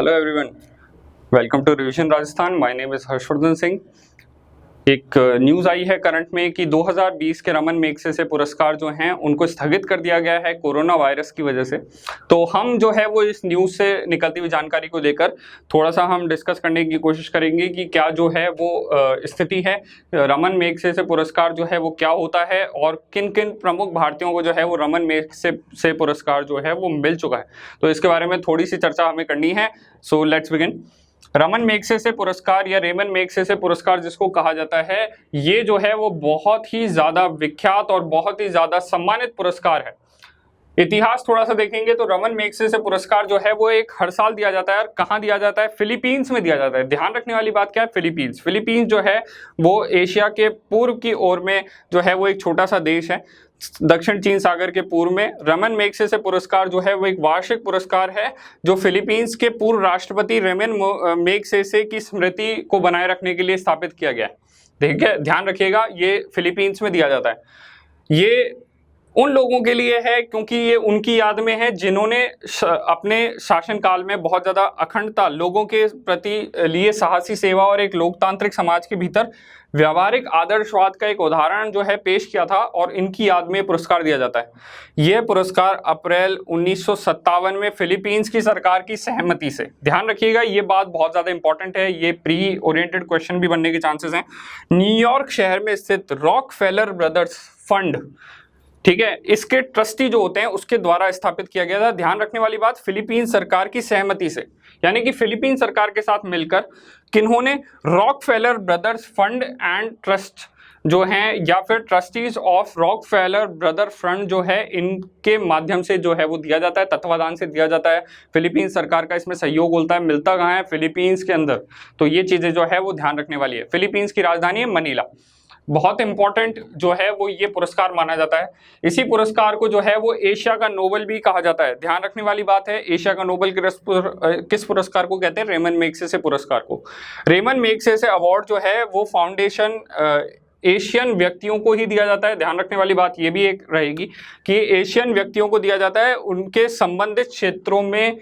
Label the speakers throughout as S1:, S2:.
S1: Hello everyone, welcome to revision Rajasthan. My name is Harshvardhan Singh. एक news आई है current में कि 2020 के रमन मैगसेसे पुरस्कार जो हैं उनको स्थगित कर दिया गया है कोरोना वायरस की वजह से। तो हम जो है वो इस न्यूज़ से निकलती हुई जानकारी को लेकर थोड़ा सा हम डिस्कस करने की कोशिश करेंगे कि क्या जो है वो स्थिति है, रमन मैगसेसे पुरस्कार जो है वो क्या होता है और किन किन प्रमुख भारतीयों को जो है वो रमन मैगसेसे पुरस्कार जो है वो मिल चुका है। तो इसके बारे में थोड़ी सी चर्चा हमें करनी है। So let's begin. Raman Magsaysay पुरस्कार या रेमन मैगसेसे पुरस्कार जिसको कहा जाता है, ये जो है वो बहुत ही ज्यादा विख्यात और बहुत ही ज्यादा सम्मानित पुरस्कार है। इतिहास थोड़ा सा देखेंगे तो रमन मैगसेसे पुरस्कार जो है वो एक हर साल दिया जाता है। और कहाँ दिया जाता है? फिलीपींस में दिया जाता है। ध्यान रखने वाली बात क्या है? फिलीपींस। फिलीपींस जो है वो एशिया के पूर्व की ओर में जो है वो एक छोटा सा देश है, दक्षिण चीन सागर के पूर्व में। रमन मैगसेसे पुरस्कार जो है वो एक वार्षिक पुरस्कार है जो फिलीपींस के पूर्व राष्ट्रपति रेमन मैगसेसे की स्मृति को बनाए रखने के लिए स्थापित किया गया है। देखिए, ध्यान रखिएगा, ये फिलीपींस में दिया जाता है। ये उन लोगों के लिए है क्योंकि ये उनकी याद में है जिन्होंने अपने शासनकाल में बहुत ज्यादा अखंडता, लोगों के प्रति लिए साहसी सेवा और एक लोकतांत्रिक समाज के भीतर व्यावहारिक आदर्शवाद का एक उदाहरण जो है पेश किया था, और इनकी याद में पुरस्कार दिया जाता है। यह पुरस्कार अप्रैल 1957 में फिलीपींस की सरकार की सहमति से, ध्यान रखिएगा ये बात बहुत ज्यादा इंपॉर्टेंट है, ये प्री ओरिएंटेड क्वेश्चन भी बनने के चांसेस हैं, न्यूयॉर्क शहर में स्थित रॉकफेलर ब्रदर्स फंड, ठीक है, इसके ट्रस्टी जो होते हैं उसके द्वारा स्थापित किया गया था। ध्यान रखने वाली बात, फिलीपींस सरकार की सहमति से, यानी कि फिलीपींस सरकार के साथ मिलकर किन्होंने Rockefeller brothers fund and trust जो हैं, या फिर trustees of Rockefeller brother fund जो है, इनके माध्यम से जो है वो दिया जाता है, तत्वाधान से दिया जाता है। फिलीपींस सरकार का इसमें सहयोग होता है। मिलता कहाँ है? फिलीपींस के अंदर। तो ये चीजें जो है वो ध्यान रखने वाली है। फिलीपींस की राजधानी है मनीला। बहुत इंपॉर्टेंट जो है वो ये पुरस्कार माना जाता है। इसी पुरस्कार को जो है वो एशिया का नोबेल भी कहा जाता है। ध्यान रखने वाली बात है, एशिया का नोबेल किस पुरस्कार को कहते हैं? रेमन मैगसेसे पुरस्कार को। रेमन मैगसेसे अवार्ड जो है वो फाउंडेशन एशियन व्यक्तियों को ही दिया जाता है। ध्यान रखने वाली बात ये भी एक रहेगी कि एशियन व्यक्तियों को दिया जाता है, उनके संबंधित क्षेत्रों में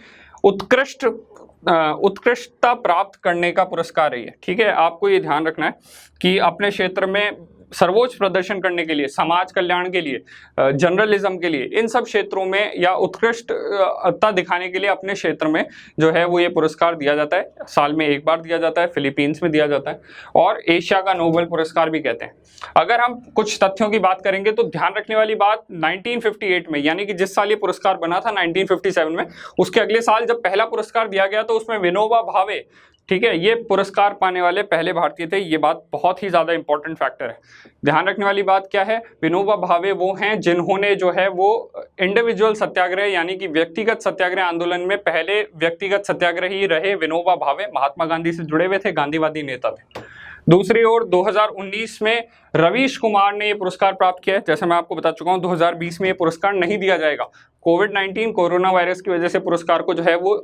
S1: उत्कृष्टता प्राप्त करने का पुरस्कार है ये। ठीक है, आपको ये ध्यान रखना है कि अपने क्षेत्र में सर्वोच्च प्रदर्शन करने के लिए, समाज कल्याण के लिए, जर्नलिज्म के लिए, इन सब क्षेत्रों में या उत्कृष्टता दिखाने के लिए अपने क्षेत्र में जो है वो ये पुरस्कार दिया जाता है। साल में एक बार दिया जाता है, फिलीपींस में दिया जाता है, और एशिया का नोबेल पुरस्कार भी कहते हैं। अगर हम कुछ तथ्यों की बात करेंगे तो ध्यान रखने वाली बात, 1958 में, यानी कि जिस साल ये पुरस्कार बना था 1957 में, उसके अगले साल जब पहला पुरस्कार दिया गया तो उसमें विनोबा भावे, ठीक है, ये पुरस्कार पाने वाले पहले भारतीय थे। ये बात बहुत ही ज्यादा इंपॉर्टेंट फैक्टर है। ध्यान रखने वाली बात क्या है? विनोबा भावे वो हैं जिन्होंने जो है वो इंडिविजुअल सत्याग्रह, यानी कि व्यक्तिगत सत्याग्रह आंदोलन में पहले व्यक्तिगत सत्याग्रही रहे। विनोबा भावे महात्मा गांधी से जुड़े हुए थे, गांधीवादी नेता थे। दूसरी ओर 2019 में रवीश कुमार ने ये पुरस्कार प्राप्त किया है। जैसे मैं आपको बता चुका हूँ, 2020 में ये पुरस्कार नहीं दिया जाएगा। कोविड-19 कोरोना वायरस की वजह से पुरस्कार को जो है वो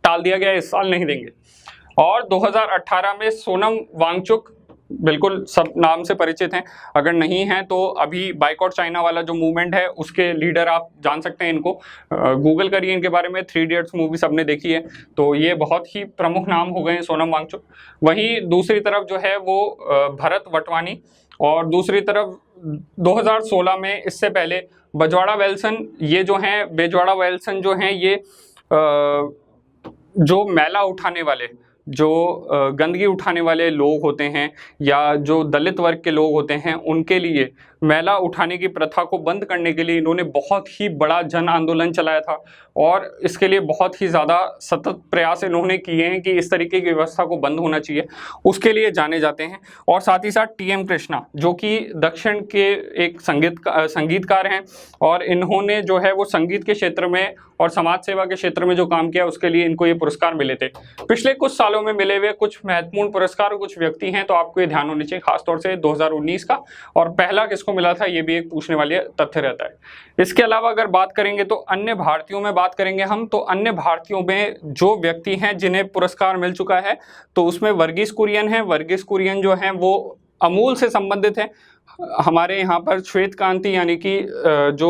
S1: टाल दिया गया, इस साल नहीं देंगे। और 2018 में सोनम वांगचुक, बिल्कुल सब नाम से परिचित हैं, अगर नहीं हैं तो अभी बाइकआउट चाइना वाला जो मूवमेंट है उसके लीडर, आप जान सकते हैं इनको, गूगल करिए इनके बारे में। 3 इडियट्स मूवी सबने देखी है, तो ये बहुत ही प्रमुख नाम हो गए हैं सोनम वांगचुक। वहीं दूसरी तरफ जो है वो भरत वटवानी, और दूसरी तरफ 2016 में, इससे पहले बेजवाड़ा वेल्सन, ये जो हैं बेजवाड़ा वेल्सन जो हैं ये जो मैला उठाने वाले, जो गंदगी उठाने वाले लोग होते हैं या जो दलित वर्ग के लोग होते हैं, उनके लिए मैला उठाने की प्रथा को बंद करने के लिए इन्होंने बहुत ही बड़ा जन आंदोलन चलाया था, और इसके लिए बहुत ही ज़्यादा सतत प्रयास इन्होंने किए हैं कि इस तरीके की व्यवस्था को बंद होना चाहिए, उसके लिए जाने जाते हैं। और साथ ही साथ TM कृष्णा, जो कि दक्षिण के एक संगीतकार हैं, और इन्होंने जो है वो संगीत के क्षेत्र में और समाज सेवा के क्षेत्र में जो काम किया उसके लिए इनको ये पुरस्कार मिले थे। पिछले कुछ सालों में मिले हुए कुछ महत्वपूर्ण पुरस्कार और कुछ व्यक्ति हैं, तो आपको ये ध्यान होना चाहिए, खासतौर से 2019 का, और पहला किसको मिला था ये भी एक पूछने वाली तथ्य रहता है। इसके अलावा अगर बात करेंगे तो अन्य भारतीयों में बात करेंगे हम, तो अन्य भारतीयों में जो व्यक्ति हैं जिन्हें पुरस्कार मिल चुका है, तो उसमें वर्गीस कुरियन है। वर्गीस कुरियन जो हैं वो अमूल से संबंधित है। हमारे यहाँ पर श्वेत क्रांति यानी कि जो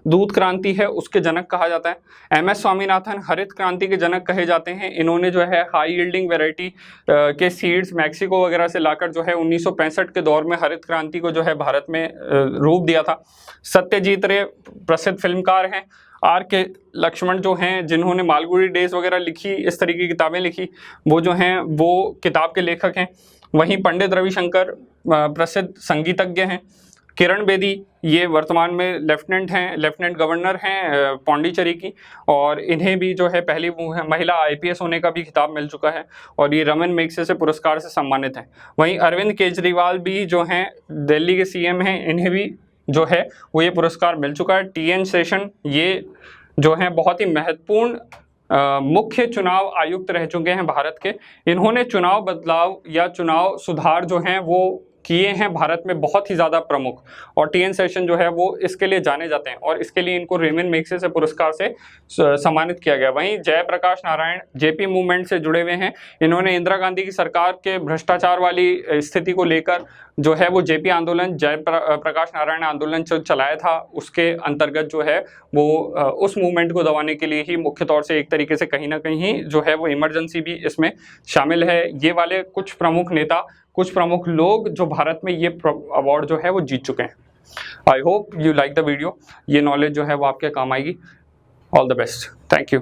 S1: दूध क्रांति है उसके जनक कहा जाता है। एम एस स्वामीनाथन हरित क्रांति के जनक कहे जाते हैं। इन्होंने जो है हाई यील्डिंग वैरायटी के सीड्स मैक्सिको वगैरह से लाकर जो है 1965 के दौर में हरित क्रांति को जो है भारत में रूप दिया था। सत्यजीत रे प्रसिद्ध फिल्मकार हैं। आर के लक्ष्मण जो हैं, जिन्होंने मालगुडी डेज वगैरह लिखी, इस तरीके की किताबें लिखी, वो जो हैं वो किताब के लेखक हैं। वहीं पंडित रविशंकर प्रसिद्ध संगीतज्ञ हैं। किरण बेदी ये वर्तमान में लेफ्टिनेंट गवर्नर हैं पौंडीचेरी की, और इन्हें भी जो है पहली महिला आईपीएस होने का भी खिताब मिल चुका है और ये रमन मैग्सेसे पुरस्कार से सम्मानित हैं। वहीं अरविंद केजरीवाल भी जो हैं दिल्ली के सीएम हैं, इन्हें भी जो है वो ये पुरस्कार मिल चुका है। टीएन शेषन ये जो हैं बहुत ही महत्वपूर्ण मुख्य चुनाव आयुक्त रह चुके हैं भारत के। इन्होंने चुनाव बदलाव या चुनाव सुधार जो हैं वो किए हैं भारत में बहुत ही ज़्यादा प्रमुख, और टीएन शेषन जो है वो इसके लिए जाने जाते हैं और इसके लिए इनको रेमन मैग्सेसे पुरस्कार से सम्मानित किया गया। वहीं जयप्रकाश नारायण जेपी मूवमेंट से जुड़े हुए हैं। इन्होंने इंदिरा गांधी की सरकार के भ्रष्टाचार वाली स्थिति को लेकर जो है वो जेपी आंदोलन, जयप्रकाश नारायण आंदोलन चलाया था, उसके अंतर्गत जो है वो उस मूवमेंट को दबाने के लिए ही मुख्य तौर से एक तरीके से कहीं ना कहीं जो है वो इमरजेंसी भी इसमें शामिल है। ये वाले कुछ प्रमुख नेता, कुछ प्रमुख लोग जो भारत में ये अवार्ड जो है वो जीत चुके हैं। I hope you like the video. ये नॉलेज जो है वो आपके काम आएगी। All the best. Thank you.